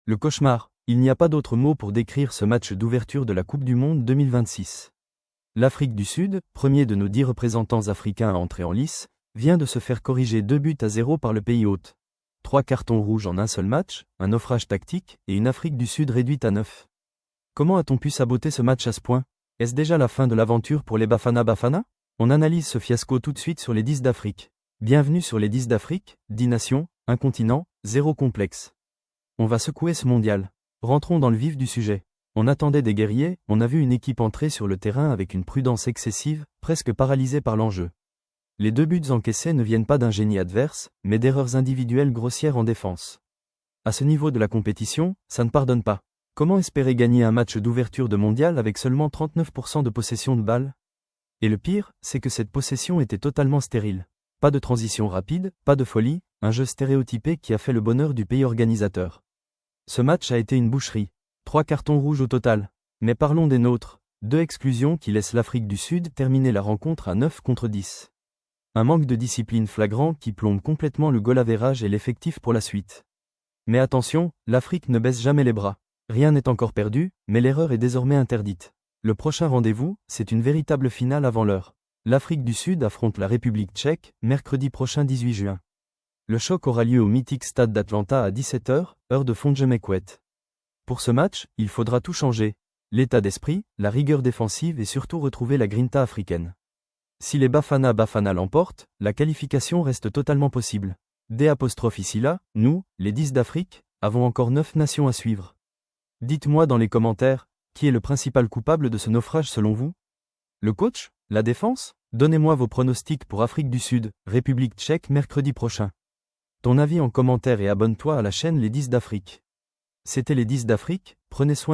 Le cauchemar, il n'y a pas d'autre mot pour décrire ce match d'ouverture de la Coupe du Monde 2026. L'Afrique du Sud, premier de nos 10 représentants africains à entrer en lice, vient de se faire corriger 2-0 par le pays hôte. 3 cartons rouges en un seul match, un naufrage tactique et une Afrique du Sud réduite à 9. Comment a-t-on pu saboter ce match à ce point? Est-ce déjà la fin de l'aventure pour les Bafana Bafana? On analyse ce fiasco tout de suite sur les 10 d'Afrique. Bienvenue sur les 10 d'Afrique, 10 nations, un continent, 0 complexe. On va secouer ce mondial. Rentrons dans le vif du sujet. On attendait des guerriers, on a vu une équipe entrer sur le terrain avec une prudence excessive, presque paralysée par l'enjeu. Les 2 buts encaissés ne viennent pas d'un génie adverse, mais d'erreurs individuelles grossières en défense. À ce niveau de la compétition, ça ne pardonne pas. Comment espérer gagner un match d'ouverture de mondial avec seulement 39% de possession de balle? Et le pire, c'est que cette possession était totalement stérile. Pas de transition rapide, pas de folie, un jeu stéréotypé qui a fait le bonheur du pays organisateur. Ce match a été une boucherie. 3 cartons rouges au total. Mais parlons des nôtres. 2 exclusions qui laissent l'Afrique du Sud terminer la rencontre à 9-10. Un manque de discipline flagrant qui plombe complètement le goal average et l'effectif pour la suite. Mais attention, l'Afrique ne baisse jamais les bras. Rien n'est encore perdu, mais l'erreur est désormais interdite. Le prochain rendez-vous, c'est une véritable finale avant l'heure. L'Afrique du Sud affronte la République tchèque, mercredi prochain 18 juin. Le choc aura lieu au mythique stade d'Atlanta à 17h, heure de Fonjemekwet. Pour ce match, il faudra tout changer. L'état d'esprit, la rigueur défensive et surtout retrouver la grinta africaine. Si les Bafana Bafana l'emportent, la qualification reste totalement possible. D' ici là, nous, les 10 d'Afrique, avons encore 9 nations à suivre. Dites-moi dans les commentaires, qui est le principal coupable de ce naufrage selon vous? Le coach? La défense? Donnez-moi vos pronostics pour Afrique du Sud, République tchèque mercredi prochain. Ton avis en commentaire et abonne-toi à la chaîne Les 10 d'Afrique. C'était les 10 d'Afrique, prenez soin